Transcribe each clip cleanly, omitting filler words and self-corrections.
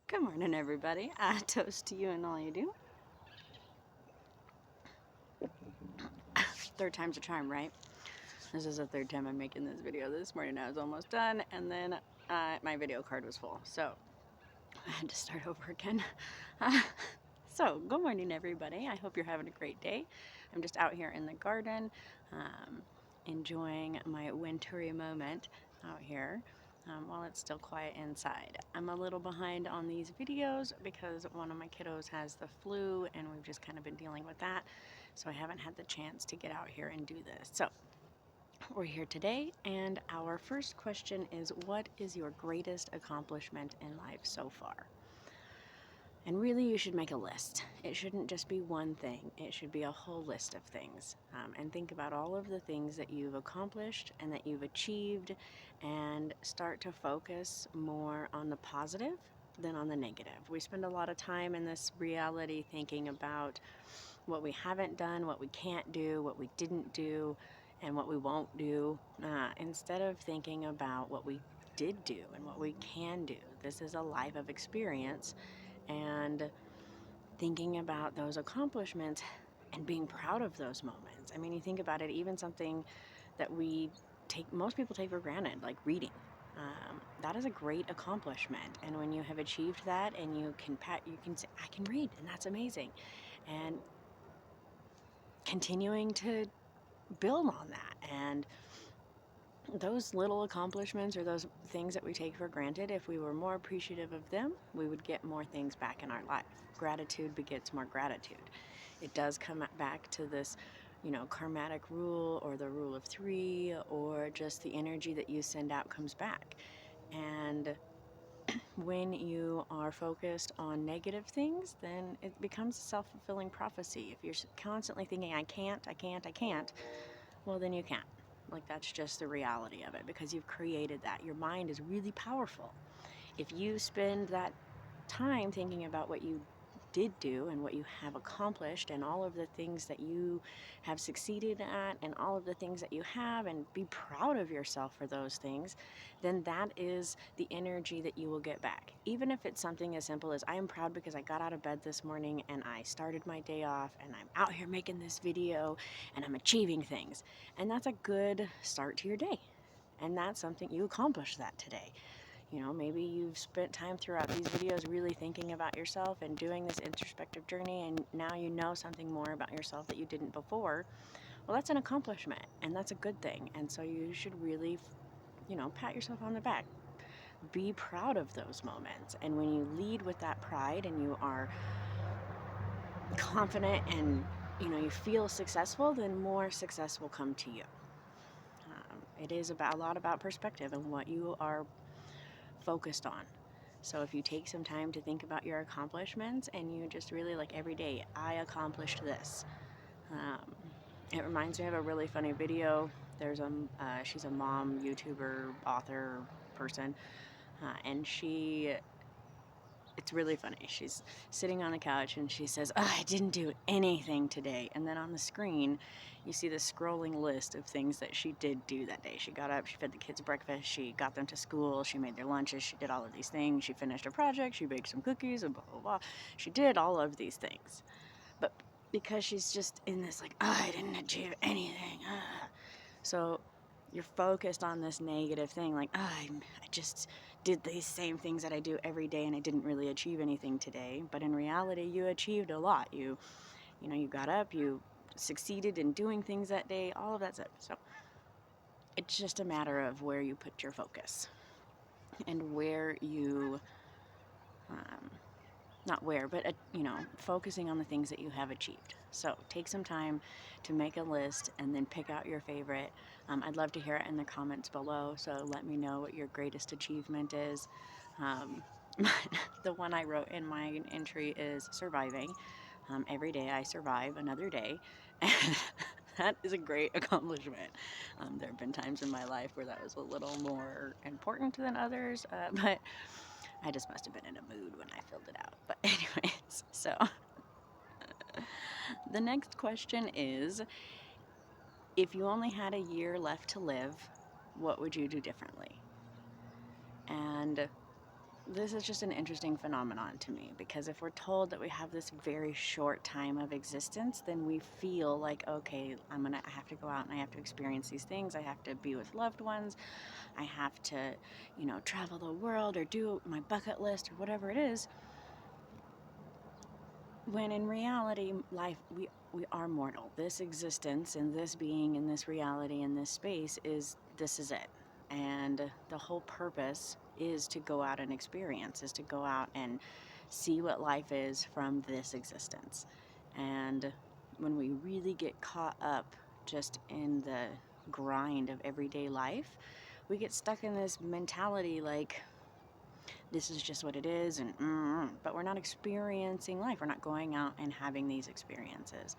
Good morning, everybody. I toast to you and all you do. Third time's a charm, right? This is the third time I'm making this video. This morning I was almost done, and then my video card was full, so I had to start over again. So, good morning, everybody. I hope you're having a great day. I'm just out here in the garden, enjoying my wintry moment out here. While it's still quiet inside. I'm a little behind on these videos because one of my kiddos has the flu and we've just kind of been dealing with that. So I haven't had the chance to get out here and do this. So we're here today, and our first question is, what is your greatest accomplishment in life so far? And really, you should make a list. It shouldn't just be one thing. It should be a whole list of things. And think about all of the things that you've accomplished and that you've achieved, and start to focus more on the positive than on the negative. We spend a lot of time in this reality thinking about what we haven't done, what we can't do, what we didn't do, and what we won't do, instead of thinking about what we did do and what we can do. This is a life of experience, and thinking about those accomplishments and being proud of those moments. I mean, you think about it, even something that most people take for granted, like reading. That is a great accomplishment, and when you have achieved that and you can say, I can read, and that's amazing. And continuing to build on that, and those little accomplishments or those things that we take for granted, if we were more appreciative of them, we would get more things back in our life. Gratitude begets more gratitude. It does come back to this, karmatic rule, or the rule of three, or just the energy that you send out comes back. And when you are focused on negative things, then it becomes a self-fulfilling prophecy. If you're constantly thinking, I can't, well, then you can't. Like, that's just the reality of it, because you've created that. Your mind is really powerful. If you spend that time thinking about what you did do and what you have accomplished and all of the things that you have succeeded at and all of the things that you have, and be proud of yourself for those things, then that is the energy that you will get back. Even if it's something as simple as, I am proud because I got out of bed this morning and I started my day off and I'm out here making this video and I'm achieving things. And that's a good start to your day. And that's something, you accomplished that today. Maybe you've spent time throughout these videos really thinking about yourself and doing this introspective journey, and now you know something more about yourself that you didn't before. Well, that's an accomplishment, and that's a good thing. And so you should really, pat yourself on the back. Be proud of those moments. And when you lead with that pride and you are confident and, you feel successful, then more success will come to you. It is a lot about perspective and what you are focused on. So if you take some time to think about your accomplishments and you just really, like, every day, I accomplished this. It reminds me of a really funny video. She's a mom, YouTuber, author, person, and it's really funny. She's sitting on the couch and she says, I didn't do anything today. And then on the screen, you see the scrolling list of things that she did do that day. She got up, she fed the kids breakfast, she got them to school, she made their lunches, she did all of these things, she finished her project, she baked some cookies, and blah, blah, blah. She did all of these things. But because she's just in this, like, I didn't achieve anything. So you're focused on this negative thing, like, I just did these same things that I do every day and I didn't really achieve anything today. But in reality, you achieved a lot. You got up, you succeeded in doing things that day, all of that stuff. So it's just a matter of where you put your focus and where you, not where, but, focusing on the things that you have achieved. So take some time to make a list and then pick out your favorite. I'd love to hear it in the comments below, so let me know what your greatest achievement is. The one I wrote in my entry is surviving. Every day I survive another day. And that is a great accomplishment. There have been times in my life where that was a little more important than others, but I just must have been in a mood when I filled it out. But anyways, so the next question is, if you only had a year left to live, what would you do differently? And this is just an interesting phenomenon to me, because if we're told that we have this very short time of existence, then we feel like, okay, I have to go out and I have to experience these things. I have to be with loved ones. I have to, travel the world or do my bucket list or whatever it is. When in reality, life, we are mortal. This existence and this being and this reality and this space this is it. And the whole purpose is to go out and experience, is to go out and see what life is from this existence. And when we really get caught up just in the grind of everyday life, we get stuck in this mentality like, this is just what it is, and but we're not experiencing life. We're not going out and having these experiences.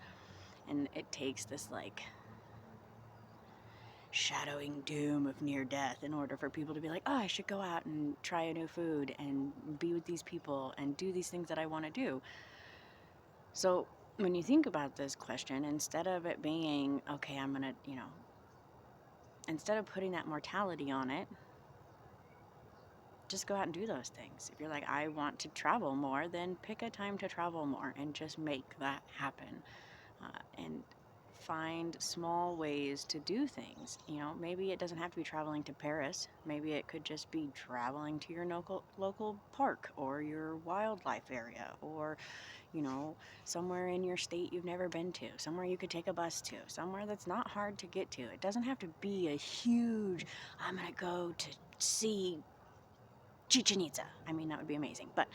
And it takes this like shadowing doom of near death in order for people to be like, oh, I should go out and try a new food and be with these people and do these things that I want to do. So when you think about this question, instead of it being, okay, I'm going to, instead of putting that mortality on it, just go out and do those things. If you're like, I want to travel more, then pick a time to travel more and just make that happen. And find small ways to do things. Maybe it doesn't have to be traveling to Paris. Maybe it could just be traveling to your local park or your wildlife area, or somewhere in your state you've never been to, somewhere you could take a bus to, somewhere that's not hard to get to. It doesn't have to be a huge, I'm going to go to see Chichen Itza. I mean, that would be amazing, but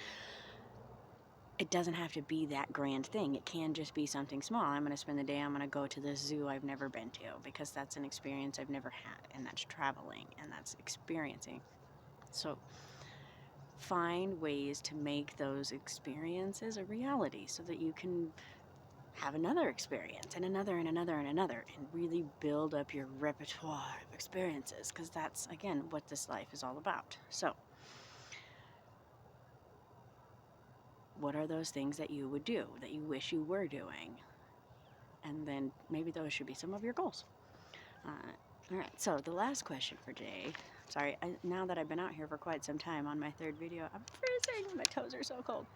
it doesn't have to be that grand thing. It can just be something small. I'm going to spend the day, I'm going to go to this zoo I've never been to, because that's an experience I've never had, and that's traveling, and that's experiencing. So find ways to make those experiences a reality so that you can have another experience and another and another and another, and really build up your repertoire of experiences, because that's, again, what this life is all about. So what are those things that you would do, that you wish you were doing? And then maybe those should be some of your goals. All right, so the last question for today. Sorry, now that I've been out here for quite some time on my third video, I'm freezing. My toes are so cold.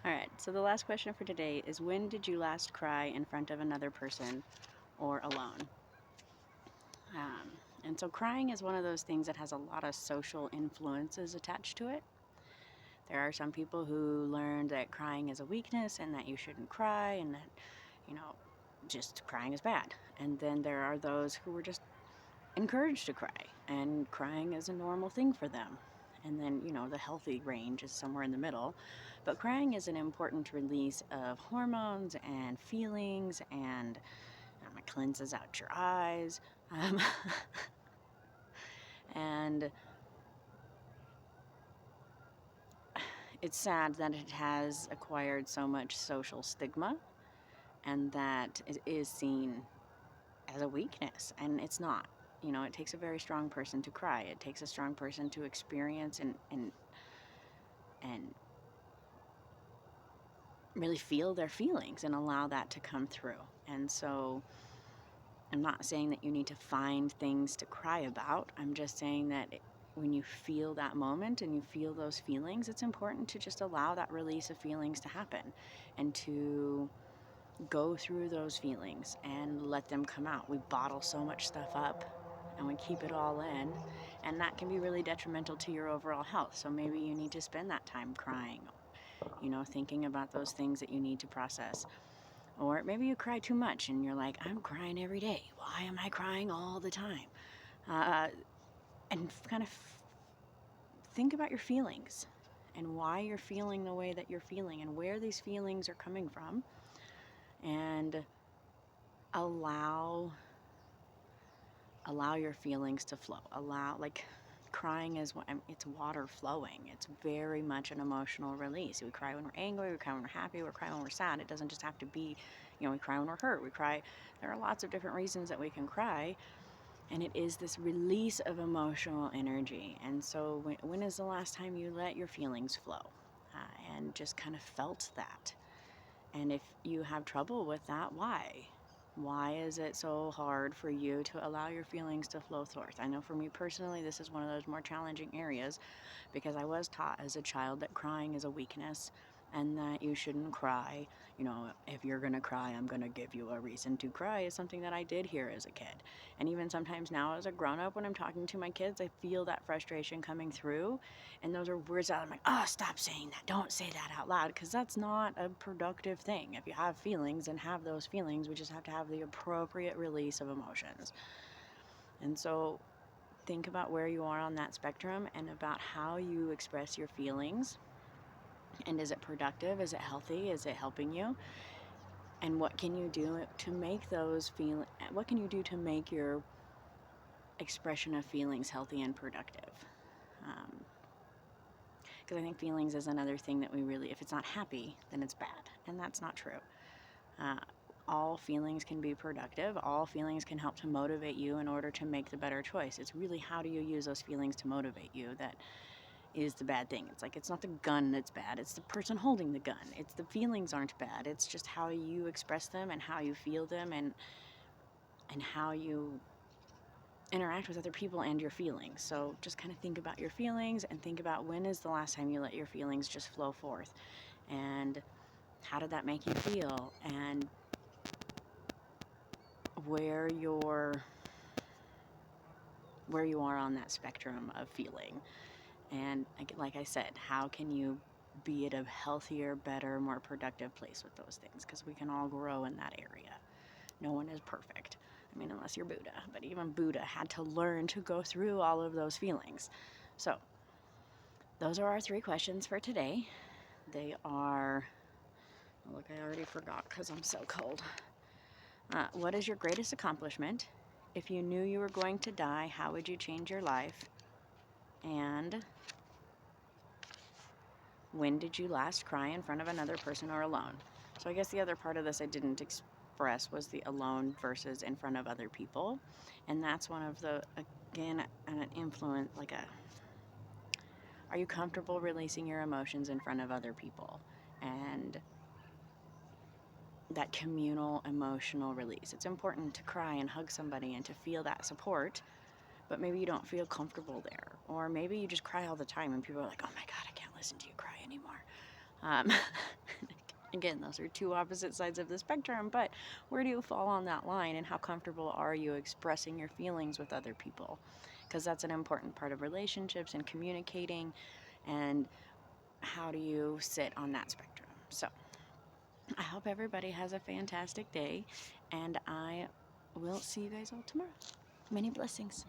All right, so the last question for today is, when did you last cry in front of another person or alone? And so crying is one of those things that has a lot of social influences attached to it. There are some people who learned that crying is a weakness and that you shouldn't cry, and that, just crying is bad. And then there are those who were just encouraged to cry, and crying is a normal thing for them. And then, the healthy range is somewhere in the middle. But crying is an important release of hormones and feelings, and it cleanses out your eyes. And it's sad that it has acquired so much social stigma, and that it is seen as a weakness, and it's not. It takes a very strong person to cry. It takes a strong person to experience and really feel their feelings and allow that to come through. And so I'm not saying that you need to find things to cry about. I'm just saying that when you feel that moment and you feel those feelings, it's important to just allow that release of feelings to happen, and to go through those feelings and let them come out. We bottle so much stuff up and we keep it all in, and that can be really detrimental to your overall health. So maybe you need to spend that time crying, thinking about those things that you need to process. Or maybe you cry too much and you're like, I'm crying every day. Why am I crying all the time? And kind of think about your feelings and why you're feeling the way that you're feeling and where these feelings are coming from, and allow your feelings to flow. Crying is, it's water flowing. It's very much an emotional release. We cry when we're angry, we cry when we're happy, we cry when we're sad. It doesn't just have to be, we cry when we're hurt. There are lots of different reasons that we can cry, and it is this release of emotional energy. And so when is the last time you let your feelings flow, and just kind of felt that? And if you have trouble with that, why? Why is it so hard for you to allow your feelings to flow forth? I know for me personally, this is one of those more challenging areas because I was taught as a child that crying is a weakness and that you shouldn't cry. If you're going to cry, I'm going to give you a reason to cry, is something that I did hear as a kid. And even sometimes now as a grown up, when I'm talking to my kids, I feel that frustration coming through. And those are words that I'm like, oh, stop saying that. Don't say that out loud, because that's not a productive thing. If you have feelings and have those feelings, we just have to have the appropriate release of emotions. And so think about where you are on that spectrum and about how you express your feelings. And is it productive? Is it healthy? Is it helping you? And what can you do to make what can you do to make your expression of feelings healthy and productive? Because I think feelings is another thing that if it's not happy, then it's bad. And that's not true. Uh, all feelings can be productive. All feelings can help to motivate you in order to make the better choice. It's really how do you use those feelings to motivate you that is the bad thing. It's like, it's not the gun that's bad, it's the person holding the gun. It's the feelings aren't bad, it's just how you express them and how you feel them, and how you interact with other people and your feelings. So just kind of think about your feelings and think about when is the last time you let your feelings just flow forth, and how did that make you feel, and where you are on that spectrum of feeling. And like I said, how can you be at a healthier, better, more productive place with those things? Because we can all grow in that area. No one is perfect. I mean, unless you're Buddha. But even Buddha had to learn to go through all of those feelings. So, those are our 3 questions for today. They are, look, I already forgot because I'm so cold. What is your greatest accomplishment? If you knew you were going to die, how would you change your life? And when did you last cry in front of another person or alone? So I guess the other part of this I didn't express was the alone versus in front of other people. And that's one of the, again, an influence, are you comfortable releasing your emotions in front of other people? And that communal emotional release. It's important to cry and hug somebody and to feel that support, but maybe you don't feel comfortable there. Or maybe you just cry all the time and people are like, oh my God, I can't listen to you cry anymore. Again, those are 2 opposite sides of the spectrum, but where do you fall on that line, and how comfortable are you expressing your feelings with other people? Because that's an important part of relationships and communicating, and how do you sit on that spectrum? So, I hope everybody has a fantastic day, and I will see you guys all tomorrow. Many blessings.